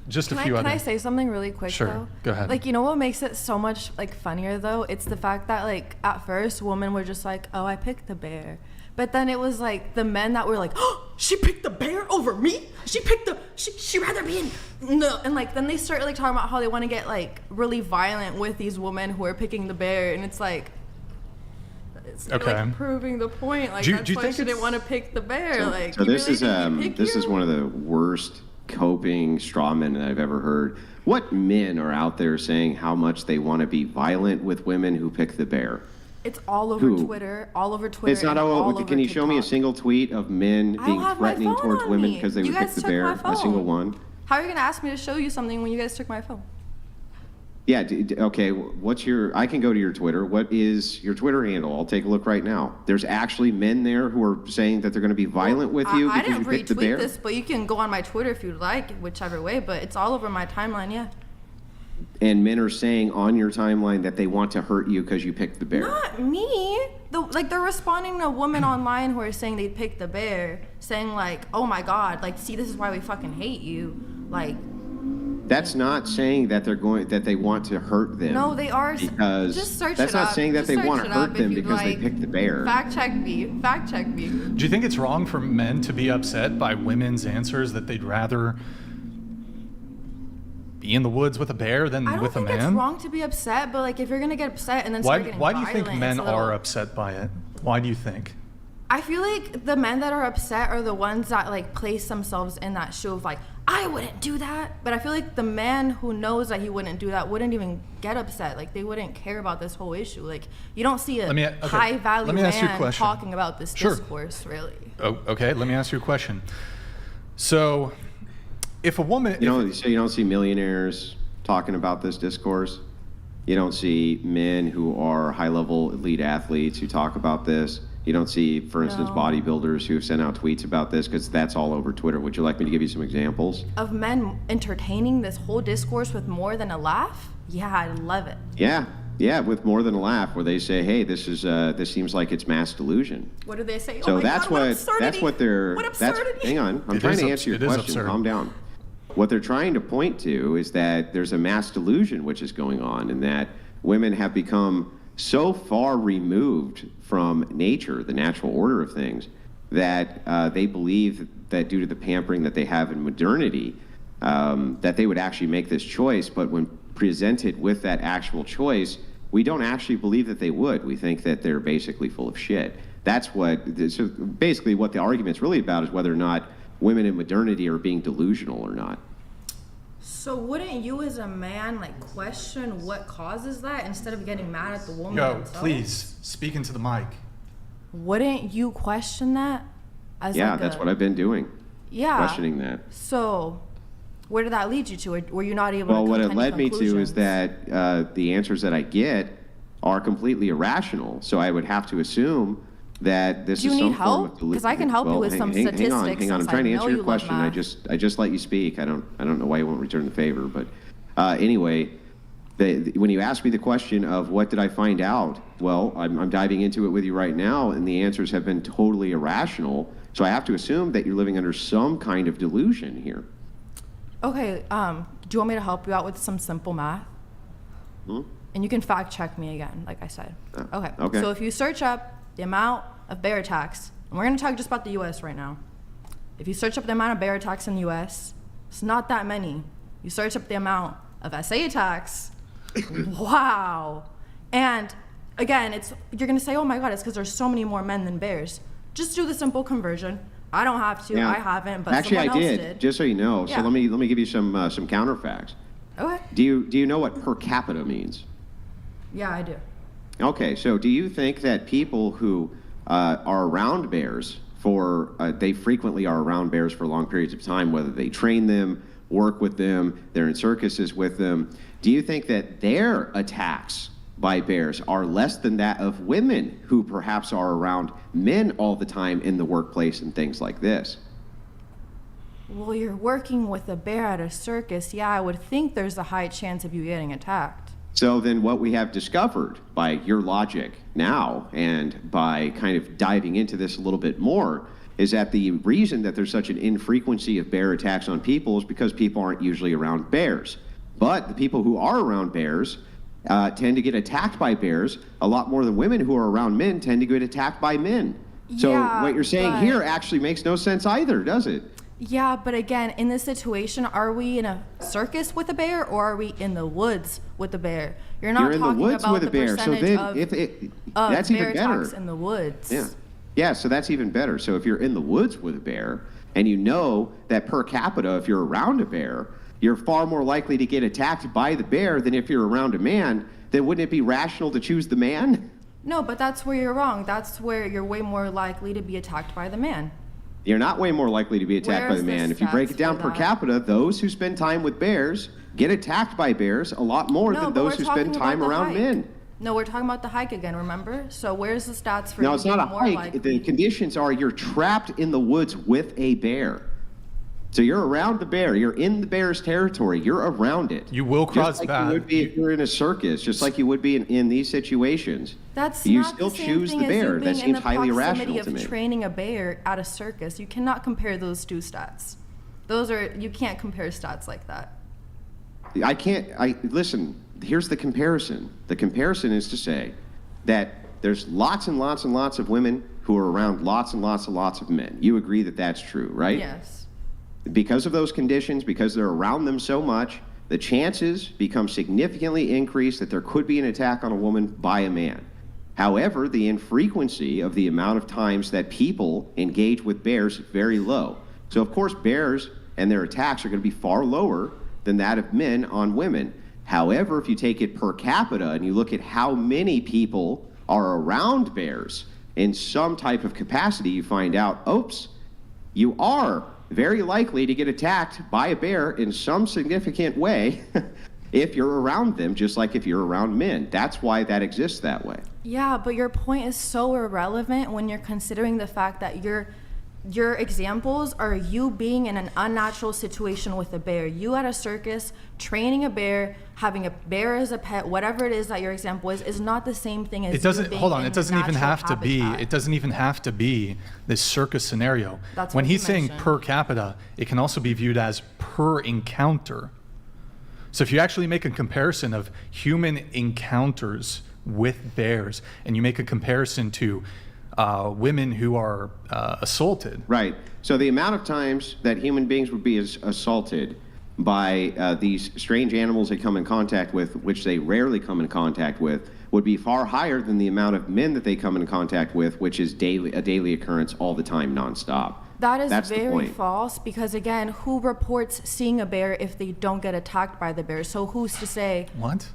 just a few other. Can I say something really quick, Sure, though? go ahead. Like, you know what makes it so much, like, funnier, though? It's the fact that, like, at first, women were just like, oh, I picked the bear. But then it was, like, the men that were like, oh, she picked the bear over me? She rather be in... No. And, like, then they started, like, talking about how they want to get, like, really violent with these women who are picking the bear. And it's like... It's like proving the point. Like, that's why she didn't want to pick the bear. So this is one of the worst coping straw men that I've ever heard. What men are out there saying how much they want to be violent with women who pick the bear? It's all over Twitter. It's not all over. Can you show me a single tweet of men being threatening towards women because they would pick the bear? A single one? How are you going to ask me to show you something when you guys took my phone? Yeah, okay, I can go to your Twitter. What is your Twitter handle? I'll take a look right now. There's actually men there who are saying that they're going to be violent with you because you picked the bear? I didn't retweet this, but you can go on my Twitter if you'd like, whichever way, but it's all over my timeline, yeah. And men are saying on your timeline that they want to hurt you because you picked the bear. Not me. They're responding to women online who are saying they picked the bear, saying like, oh my God, like, see, this is why we fucking hate you. Like... That's not saying that they want to hurt them. No, they are. Because just search that's it not up. saying that Just they search want to it hurt up them if you'd because they like. picked the bear. Fact check me. Fact check me. Do you think it's wrong for men to be upset by women's answers that they'd rather be in the woods with a bear than with a man? I don't think it's wrong to be upset, but like if you're gonna get upset and then start getting violent, why do you think men are upset by it? Why do you think? I feel like the men that are upset are the ones that like place themselves in that shoe of like, I wouldn't do that. But I feel like the man who knows that he wouldn't do that wouldn't even get upset. Like they wouldn't care about this whole issue. Like you don't see a high value man talking about this discourse, really. Oh, okay, let me ask you a question. So if a woman... You don't see millionaires talking about this discourse? You don't see men who are high-level elite athletes who talk about this? You don't see, for instance, bodybuilders who have sent out tweets about this because that's all over Twitter. Would you like me to give you some examples? Of men entertaining this whole discourse with more than a laugh? Yeah, I love it. Yeah, with more than a laugh, where they say, "Hey, this seems like it's mass delusion." What do they say? So oh that's what they're. Hang on, I'm trying to answer your question. Calm down. What they're trying to point to is that there's a mass delusion which is going on, and that women have become so far removed from nature, the natural order of things, that they believe that due to the pampering that they have in modernity, that they would actually make this choice. But when presented with that actual choice, we don't actually believe that they would. We think that they're basically full of shit. So basically what the argument's really about is whether or not women in modernity are being delusional or not. So wouldn't you as a man like question what causes that instead of getting mad at the woman themselves? Please speak into the mic. Wouldn't you question that? That's what I've been doing. Yeah. Questioning that. So where did that lead you to? Or were you not able to come to any conclusions? Well, what it led me to is that the answers that I get are completely irrational. So I would have to assume that this is some form of delusion. Do you need help? Because I can help you with some statistics. Hang on. I'm trying to answer your question. I just let you speak. I don't know why you won't return the favor. But anyway, when you ask me the question of what did I find out, well, I'm diving into it with you right now, and the answers have been totally irrational. So I have to assume that you're living under some kind of delusion here. Okay. Do you want me to help you out with some simple math? And you can fact check me again, like I said. Okay. So if you search up the amount of bear attacks, and we're going to talk just about the U.S. right now. If you search up the amount of bear attacks in the U.S., it's not that many. You search up the amount of SA attacks, wow. And again, you're going to say, oh my God, it's because there's so many more men than bears. Just do the simple conversion. I don't have to. I haven't, but actually someone else did. did. Just so you know. Yeah. So let me give you some counterfacts. Okay. Do you know what per capita means? Yeah, I do. Okay, so do you think that people who are around bears they frequently are around bears for long periods of time, whether they train them, work with them, they're in circuses with them, do you think that their attacks by bears are less than that of women who perhaps are around men all the time in the workplace and things like this? Well, you're working with a bear at a circus. Yeah, I would think there's a high chance of you getting attacked. So then what we have discovered by your logic now and by kind of diving into this a little bit more is that the reason that there's such an infrequency of bear attacks on people is because people aren't usually around bears. But the people who are around bears tend to get attacked by bears a lot more than women who are around men tend to get attacked by men. So what you're saying here actually makes no sense either, does it? Yeah, but again, in this situation, are we in a circus with a bear or are we in the woods with a bear? You're not in talking the woods about with a the bear. So then, percentage that's bear even better. attacks in the woods. Yeah, so that's even better. So if you're in the woods with a bear and you know that per capita, if you're around a bear, you're far more likely to get attacked by the bear than if you're around a man, then wouldn't it be rational to choose the man? No, but that's where you're wrong. That's where you're way more likely to be attacked by the man. You're not way more likely to be attacked by the man. If you break it down per capita, those who spend time with bears get attacked by bears a lot more than those who spend time around men. No, we're talking about the hike again, remember? So where's the stats for No, it's not a hike. The conditions are you're trapped in the woods with a bear. So you're around the bear. You're in the bear's territory. You're around it. You will cross just like you would be if you're in a circus, just like you would be in these situations. You still choose the bear. That seems highly irrational to me. Of training a bear at a circus, you cannot compare those two stats. You can't compare stats like that. Listen, here's the comparison. The comparison is to say that there's lots and lots and lots of women who are around lots and lots and lots of men. You agree that that's true, right? Yes. Because of those conditions, because they're around them so much, the chances become significantly increased that there could be an attack on a woman by a man. However, the infrequency of the amount of times that people engage with bears is very low. So of course, bears and their attacks are going to be far lower than that of men on women. However, if you take it per capita and you look at how many people are around bears in some type of capacity, you find out, oops, you are very likely to get attacked by a bear in some significant way if you're around them, just like if you're around men. That's why that exists that way. Yeah, but your point is so irrelevant when you're considering the fact that your examples are you being in an unnatural situation with a bear. You at a circus, training a bear, having a bear as a pet, whatever it is that your example is not the same thing as it doesn't. Being hold on, in it doesn't even have habitat. to be. It doesn't even have to be this circus scenario. That's when what he's you saying mentioned. per capita, it can also be viewed as per encounter. So if you actually make a comparison of human encounters with bears, and you make a comparison to women who are assaulted. Right. So the amount of times that human beings would be assaulted by these strange animals they come in contact with, which they rarely come in contact with, would be far higher than the amount of men that they come in contact with, which is a daily occurrence all the time, nonstop. That's very false because, again, who reports seeing a bear if they don't get attacked by the bear? So who's to say? What?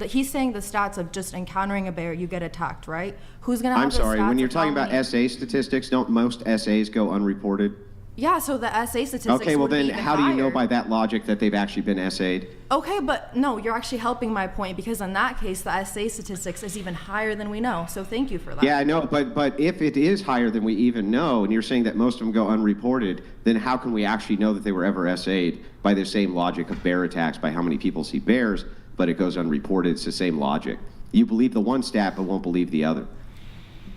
He's saying the stats of just encountering a bear, you get attacked, right? Who's going to have I'm sorry, when you're talking about about SA statistics, don't most SAs go unreported? Yeah, so the SA statistics Okay, well would then be even how do you know higher. by that logic that they've actually been SA'd? Okay, but no, you're actually helping my point because in that case, the SA statistics is even higher than we know. So thank you for that. Yeah, I know, but if it is higher than we even know, and you're saying that most of them go unreported, then how can we actually know that they were ever SA'd by the same logic of bear attacks, by how many people see bears, but it goes unreported? It's the same logic. You believe the one stat, but won't believe the other.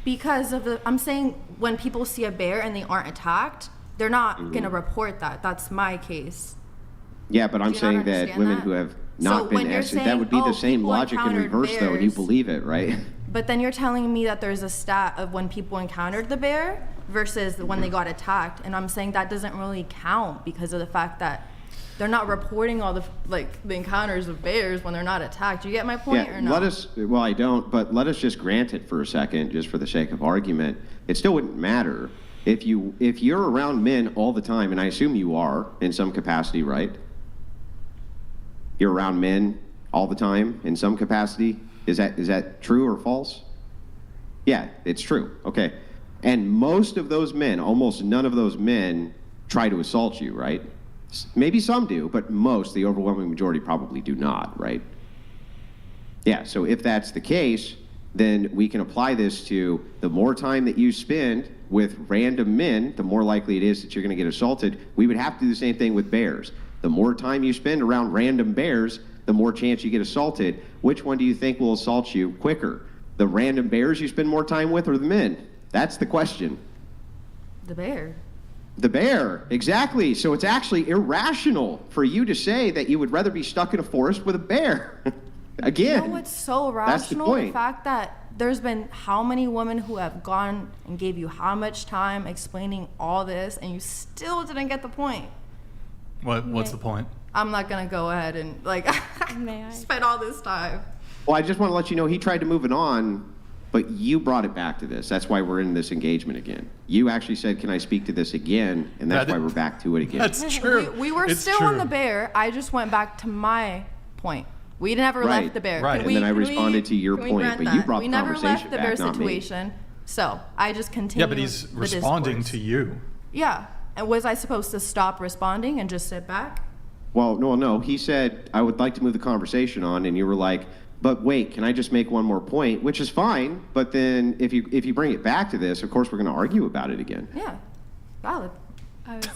Because I'm saying when people see a bear and they aren't attacked, they're not going to report that. That's my case. Yeah, but I'm saying that women who have not been SA'd, that would be the same logic in reverse, though, and you believe it, right? But then you're telling me that there's a stat of when people encountered the bear versus when they got attacked, and I'm saying that doesn't really count because of the fact that they're not reporting all the encounters of bears when they're not attacked. Do you get my point or no? Well, I don't, but let us just grant it for a second, just for the sake of argument. It still wouldn't matter. If you're around men all the time, and I assume you are in some capacity, right? You're around men all the time in some capacity. Is that true or false? Yeah, it's true. Okay. And most of those men, almost none of those men try to assault you, right? Maybe some do, but most, the overwhelming majority, probably do not, right? Yeah, so if that's the case, then we can apply this to the more time that you spend with random men, the more likely it is that you're going to get assaulted. We would have to do the same thing with bears. The more time you spend around random bears, the more chance you get assaulted. Which one do you think will assault you quicker? The random bears you spend more time with or the men? That's the question. The bear. The bear, exactly. So it's actually irrational for you to say that you would rather be stuck in a forest with a bear. Again, you know what's so rational? The fact that there's been how many women who have gone and gave you how much time explaining all this, and you still didn't get the point. What's the point? I'm not gonna go ahead and like spend all this time. Well, I just want to let you know he tried to move it on, but you brought it back to this. That's why we're in this engagement again. You actually said, "Can I speak to this again?" And that's why we're back to it again. That's true. We were still on the bear. I just went back to my point. We never left the bear. Right. And then I responded to your point, but you brought the conversation back, not me. We never left the bear situation. So I just continued. Yeah, but he's responding to you. Yeah. And was I supposed to stop responding and just sit back? Well, no. He said, I would like to move the conversation on, and you were like, but wait, can I just make one more point? Which is fine, but then if you bring it back to this, of course we're going to argue about it again. Yeah, valid. I was